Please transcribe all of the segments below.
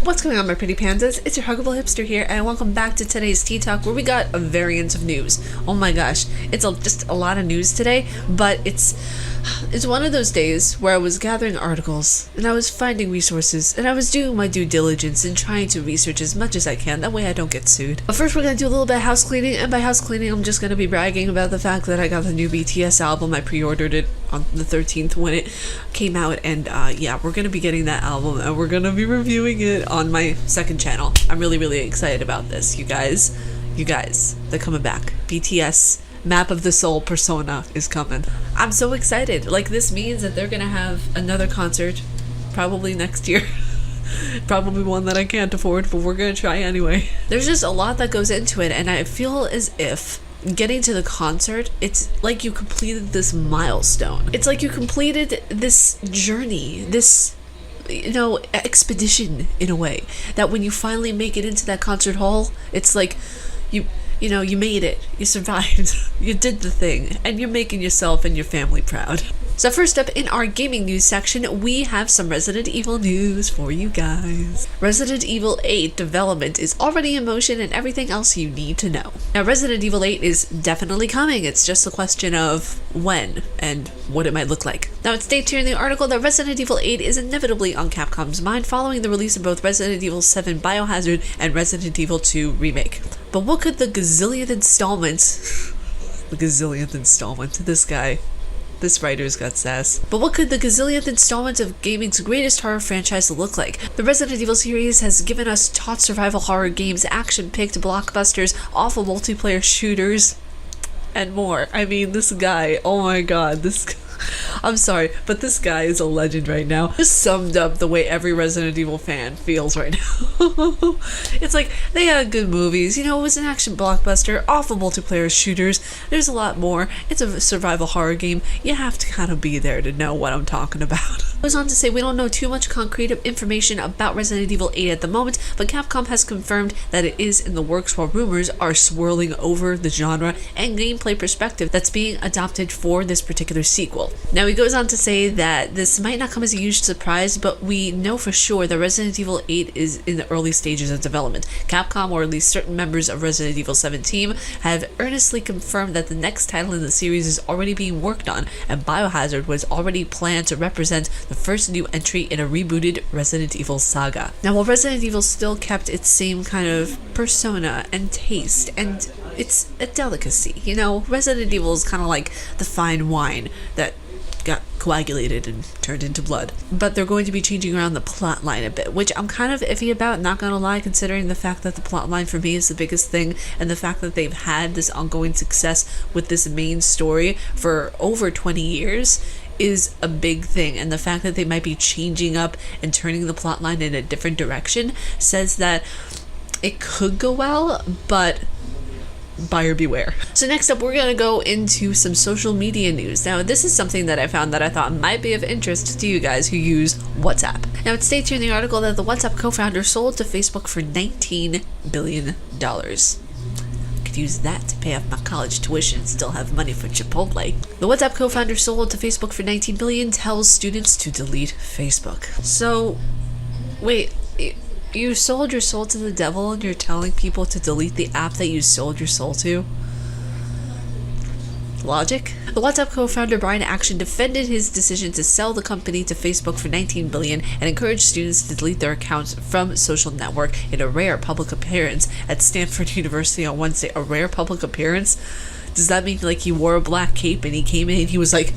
What's going on, my pretty pandas? It's your Huggable Hipster here, and welcome back to today's Tea Talk, where we got a variant of news. Oh my gosh, it's just a lot of news today, but it's one of those days where I was gathering articles, and I was finding resources, and I was doing my due diligence and trying to research as much as I can, that way I don't get sued. But first we're going to do a little bit of house cleaning, and by house cleaning I'm just going to be bragging about the fact that I got the new BTS album. I pre-ordered it on the 13th when it came out, and yeah, we're going to be getting that album, and we're going to be reviewing it on my second channel. I'm really excited about this, you guys. They're coming back. BTS Map of the Soul Persona is coming. I'm so excited. Like, this means that they're gonna have another concert probably next year. Probably one that I can't afford, but we're gonna try anyway. There's just a lot that goes into it, and I feel as if getting to the concert, it's like you completed this milestone. It's like you completed this journey, this, you know, expedition in a way, that when you finally make it into that concert hall, it's like you know, you made it, you survived, you did the thing, and you're making yourself and your family proud. So first up in our gaming news section, we have some Resident Evil news for you guys. Resident Evil 8 development is already in motion and everything else you need to know. Now, Resident Evil 8 is definitely coming. It's just a question of when and what it might look like. Now, it states here in the article that Resident Evil 8 is inevitably on Capcom's mind following the release of both Resident Evil 7 Biohazard and Resident Evil 2 Remake. But what could the gazillionth installment, this writer's got sass. But what could the gazillionth installment of gaming's greatest horror franchise look like? The Resident Evil series has given us taut survival horror games, action-packed blockbusters, awful multiplayer shooters, and more. I mean, this guy, oh my god, I'm sorry, but this guy is a legend right now. Just summed up the way every Resident Evil fan feels right now. It's like, they had good movies, you know, it was an action blockbuster, awful multiplayer shooters, there's a lot more, it's a survival horror game, you have to kind of be there to know what I'm talking about. It goes on to say, we don't know too much concrete information about Resident Evil 8 at the moment, but Capcom has confirmed that it is in the works, while rumors are swirling over the genre and gameplay perspective that's being adopted for this particular sequel. Now, he goes on to say that this might not come as a huge surprise, but we know for sure that Resident Evil 8 is in the early stages of development. Capcom, or at least certain members of Resident Evil 7 team, have earnestly confirmed that the next title in the series is already being worked on, and Biohazard was already planned to represent the first new entry in a rebooted Resident Evil saga. Now, while Resident Evil still kept its same kind of persona and taste, and it's a delicacy, you know, Resident Evil is kind of like the fine wine that got coagulated and turned into blood. But they're going to be changing around the plot line a bit, which I'm kind of iffy about, not gonna lie, considering the fact that the plot line for me is the biggest thing, and the fact that they've had this ongoing success with this main story for over 20 years is a big thing, and the fact that they might be changing up and turning the plot line in a different direction says that it could go well, but buyer beware. So next up, we're going to go into some social media news. Now, this is something that I found that I thought might be of interest to you guys who use WhatsApp. Now, it states here in the article that the WhatsApp co-founder sold to Facebook for $19 billion. I could use that to pay off my college tuition and still have money for Chipotle. The WhatsApp co-founder sold to Facebook for $19 billion tells students to delete Facebook. So, wait, you sold your soul to the devil and you're telling people to delete the app that you sold your soul to? Logic? The WhatsApp co-founder Brian Action defended his decision to sell the company to Facebook for $19 billion and encouraged students to delete their accounts from social network in a rare public appearance at Stanford University on Wednesday. A rare public appearance? Does that mean like he wore a black cape and he came in and he was like,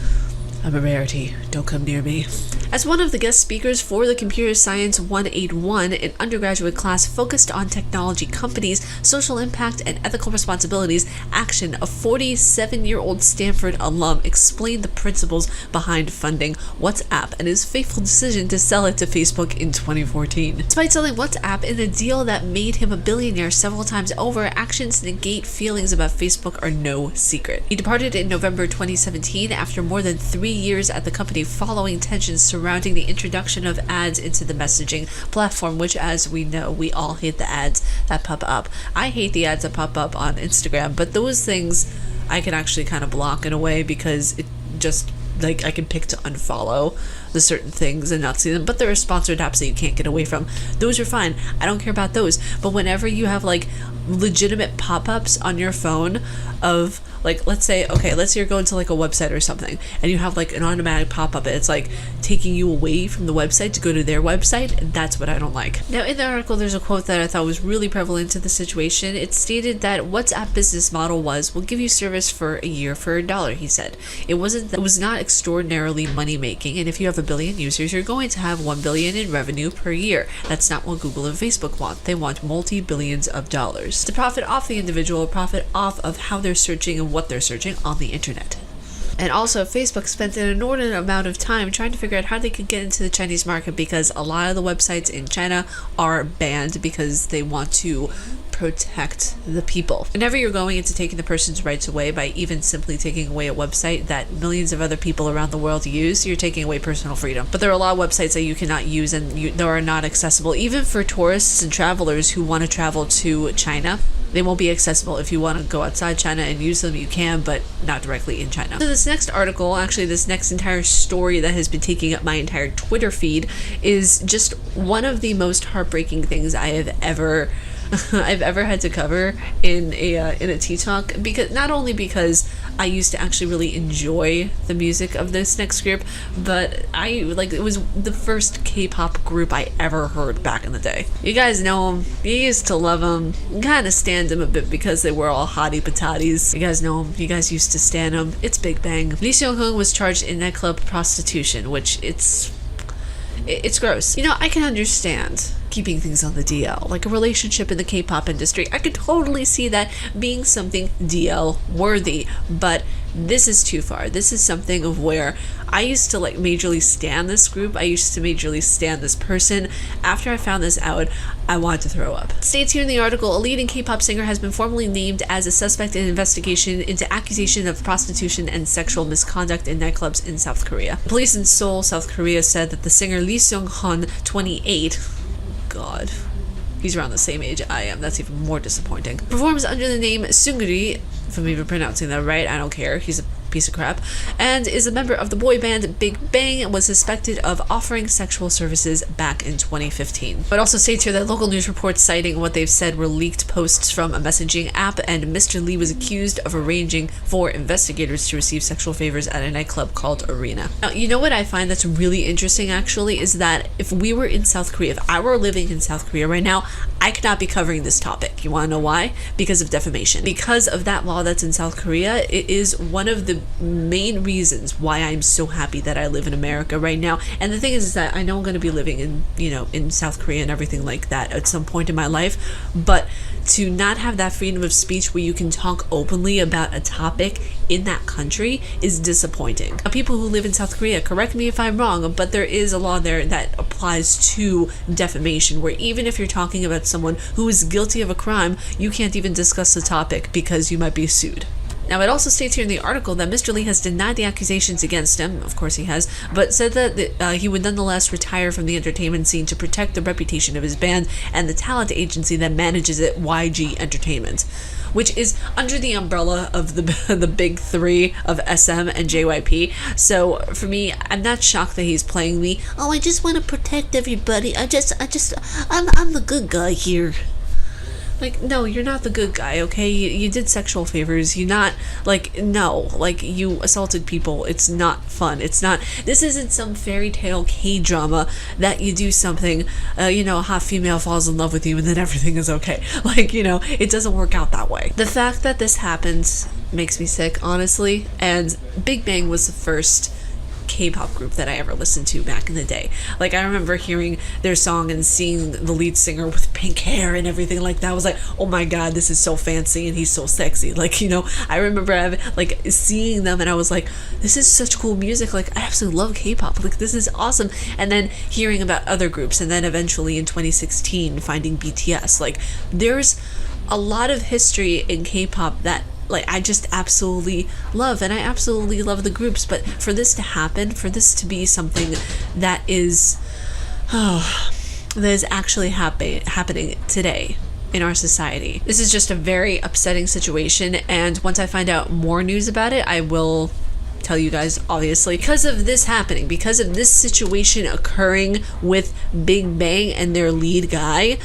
I'm a rarity, don't come near me? As one of the guest speakers for the Computer Science 181, an undergraduate class focused on technology companies, social impact, and ethical responsibilities, Action, a 47-year-old Stanford alum, explained the principles behind funding WhatsApp and his fateful decision to sell it to Facebook in 2014. Despite selling WhatsApp in a deal that made him a billionaire several times over, Action's negate feelings about Facebook are no secret. He departed in November 2017 after more than 3 years at the company following tensions surrounding the introduction of ads into the messaging platform, which, as we know, we all hate the ads that pop up. I hate the ads that pop up on Instagram, but those things I can actually kind of block in a way because it just, like, I can pick to unfollow. the certain things and not see them, but there are sponsored apps that you can't get away from. Those are fine. I don't care about those. But whenever you have like legitimate pop-ups on your phone of like, let's say you're going to like a website or something and you have like an automatic pop-up, it's like taking you away from the website to go to their website. That's what I don't like. Now in the article there's a quote that I thought was really prevalent to the situation. It stated that WhatsApp business model was, we'll give you service for a year for $1, he said. It was not extraordinarily money making, and if you have 1 billion users, you're going to have 1 billion in revenue per year. That's not what Google and Facebook want. They want multi-billions of dollars to profit off the individual, profit off of how they're searching and what they're searching on the internet. And also, Facebook spent an inordinate amount of time trying to figure out how they could get into the Chinese market, because a lot of the websites in China are banned because they want to protect the people. Whenever you're going into taking the person's rights away by even simply taking away a website that millions of other people around the world use, you're taking away personal freedom. But there are a lot of websites that you cannot use and they are not accessible. Even for tourists and travelers who want to travel to China, they won't be accessible. If you want to go outside China and use them, you can, but not directly in China. So this next article, actually this next entire story that has been taking up my entire Twitter feed, is just one of the most heartbreaking things I have ever had to cover in a tea talk, because not only because I used to actually really enjoy the music of this next group, but it was the first K-pop group I ever heard back in the day. You guys know them, you used to love them, kind of stand them a bit because they were all hottie patatis. You guys know them, you guys used to stand them. It's Big Bang. Lee Seung-hoon was charged in nightclub prostitution, which it's gross. You know, I can understand keeping things on the DL, like a relationship in the K-pop industry. I could totally see that being something DL worthy, but this is too far. This is something of where I used to like majorly stan this group. I used to majorly stan this person. After I found this out, I wanted to throw up. States here in the article, a leading K-pop singer has been formally named as a suspect in an investigation into accusation of prostitution and sexual misconduct in nightclubs in South Korea. Police in Seoul, South Korea said that the singer Lee Seung-hoon, 28, God, he's around the same age I am. That's even more disappointing. Performs under the name Seungri, if I'm even pronouncing that right, I don't care. He's a piece of crap, and is a member of the boy band Big Bang, and was suspected of offering sexual services back in 2015. But also states here that local news reports citing what they've said were leaked posts from a messaging app, and Mr. Lee was accused of arranging for investigators to receive sexual favors at a nightclub called Arena. Now, you know what I find that's really interesting actually is that if we were in South Korea, if I were living in South Korea right now, I could not be covering this topic. You want to know why? Because of defamation. Because of that law that's in South Korea, it is one of the main reasons why I'm so happy that I live in America right now. And the thing is that I know I'm going to be living in, in South Korea and everything like that at some point in my life, but to not have that freedom of speech where you can talk openly about a topic in that country is disappointing. Now, people who live in South Korea, correct me if I'm wrong, but there is a law there that applies to defamation, where even if you're talking about someone who is guilty of a crime, you can't even discuss the topic because you might be sued. Now, it also states here in the article that Mr. Lee has denied the accusations against him, of course he has, but said that he would nonetheless retire from the entertainment scene to protect the reputation of his band and the talent agency that manages it, YG Entertainment, which is under the umbrella of the big three of SM and JYP. So for me, I'm not shocked that he's playing the, oh, I just want to protect everybody, I'm the good guy here. Like, no, you're not the good guy, okay? You did sexual favors. You assaulted people. It's not fun. This isn't some fairy tale K-drama that you do something, a hot female falls in love with you and then everything is okay. It doesn't work out that way. The fact that this happens makes me sick, honestly, and Big Bang was the first K-pop group that I ever listened to back in the day. Like, I remember hearing their song and seeing the lead singer with pink hair and everything like that. I was like, oh my god, this is so fancy and he's so sexy. I remember seeing them and I was like, this is such cool music. I absolutely love K-pop. This is awesome. And then hearing about other groups, and then eventually in 2016 finding BTS. There's a lot of history in K-pop that I just absolutely love, and I absolutely love the groups, but for this to happen, for this to be something that is actually happening today in our society, this is just a very upsetting situation. And once I find out more news about it, I will tell you guys, obviously. Because of this happening, because of this situation occurring with Big Bang and their lead guy,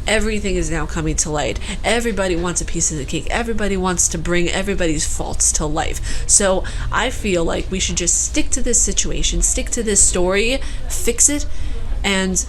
everything is now coming to light. Everybody wants a piece of the cake. Everybody wants to bring everybody's faults to life. So I feel like we should just stick to this situation, stick to this story, fix it, and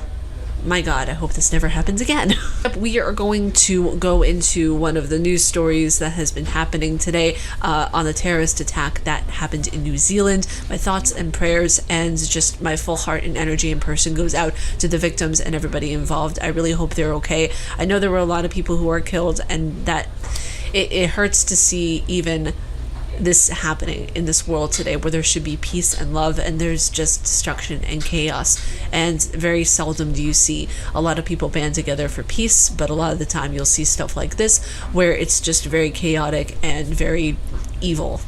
my God, I hope this never happens again. We are going to go into one of the news stories that has been happening today on the terrorist attack that happened in New Zealand. My thoughts and prayers and just my full heart and energy in person goes out to the victims and everybody involved. I really hope they're okay. I know there were a lot of people who were killed, and that it hurts to see even this happening in this world today, where there should be peace and love, and there's just destruction and chaos. And very seldom do you see a lot of people band together for peace, but a lot of the time you'll see stuff like this where it's just very chaotic and very evil,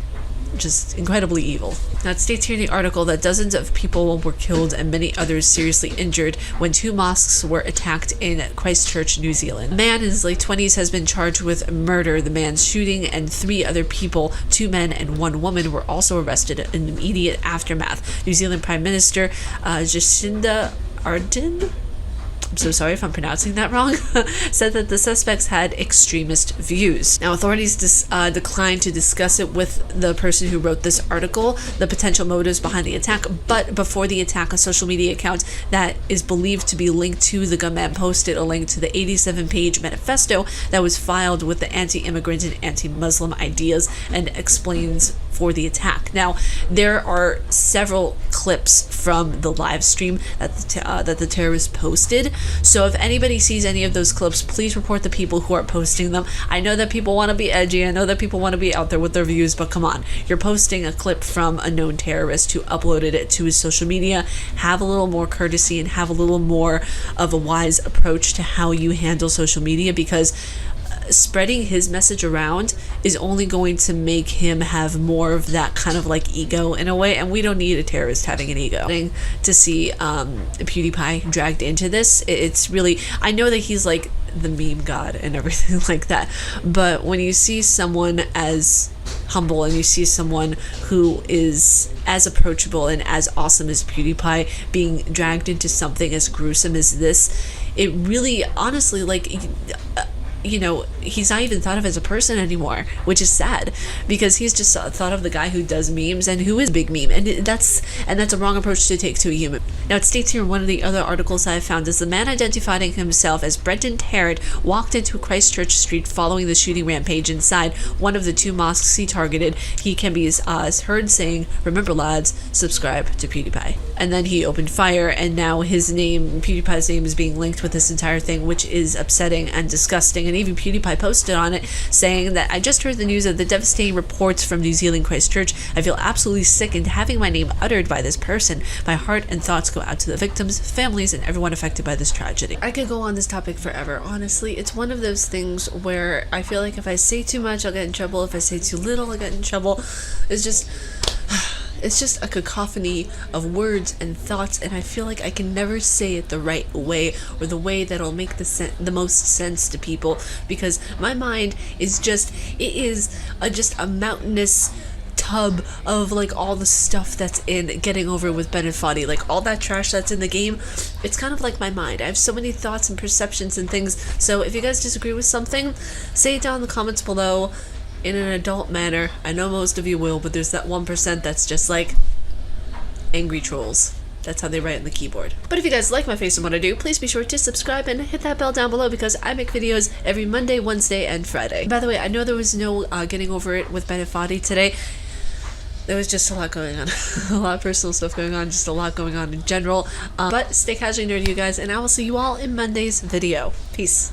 just incredibly evil. Now, it states here in the article that dozens of people were killed and many others seriously injured when 2 mosques were attacked in Christchurch, New Zealand. A man in his late 20s has been charged with murder. The man's shooting and 3 other people, 2 men and 1 woman, were also arrested in immediate aftermath. New Zealand Prime Minister Jacinda Ardern, I'm so sorry if I'm pronouncing that wrong, said that the suspects had extremist views. Now, authorities declined to discuss it with the person who wrote this article, the potential motives behind the attack, but before the attack, a social media account that is believed to be linked to the gunman posted a link to the 87-page manifesto that was filed with the anti-immigrant and anti-Muslim ideas and explains for the attack. Now, there are several clips from the live stream that the terrorists posted. So if anybody sees any of those clips, please report the people who are posting them. I know that people want to be edgy. I know that people want to be out there with their views, but come on. You're posting a clip from a known terrorist who uploaded it to his social media. Have a little more courtesy and have a little more of a wise approach to how you handle social media, because spreading his message around is only going to make him have more of that kind of like ego in a way, and we don't need a terrorist having an ego. To see Pewdiepie dragged into this, it's really, I know that he's like the meme god and everything like that, but when you see someone as humble and you see someone who is as approachable and as awesome as Pewdiepie being dragged into something as gruesome as this, it really honestly, like, you know, he's not even thought of as a person anymore, which is sad, because he's just thought of the guy who does memes and who is a big meme, and that's a wrong approach to take to a human. Now, it states here in one of the other articles I found is the man identifying himself as Brenton Tarrant walked into Christchurch Street following the shooting rampage inside one of the 2 mosques he targeted. He can be heard saying, "Remember lads, subscribe to Pewdiepie." And then he opened fire, and now his name, Pewdiepie's name, is being linked with this entire thing, which is upsetting and disgusting. And even Pewdiepie posted on it saying that, "I just heard the news of the devastating reports from New Zealand Christchurch. I feel absolutely sickened having my name uttered by this person. My heart and thoughts go out to the victims, families, and everyone affected by this tragedy." I could go on this topic forever. Honestly, it's one of those things where I feel like if I say too much, I'll get in trouble. If I say too little, I'll get in trouble. It's just a cacophony of words and thoughts, and I feel like I can never say it the right way, or the way that'll make the most sense to people, because my mind is just a mountainous tub of like all the stuff that's in Getting Over with Ben and Foddy, like all that trash that's in the game. It's kind of like my mind. I have so many thoughts and perceptions and things, so if you guys disagree with something, say it down in the comments below in an adult manner. I know most of you will, but there's that 1% that's just like angry trolls. That's how they write on the keyboard. But if you guys like my face and what I do, please be sure to subscribe and hit that bell down below, because I make videos every Monday, Wednesday, and Friday. By the way, I know there was no Getting Over It with Ben and Foddy today. There was just a lot going on. A lot of personal stuff going on, just a lot going on in general. But stay casually nerdy, you guys, and I will see you all in Monday's video. Peace.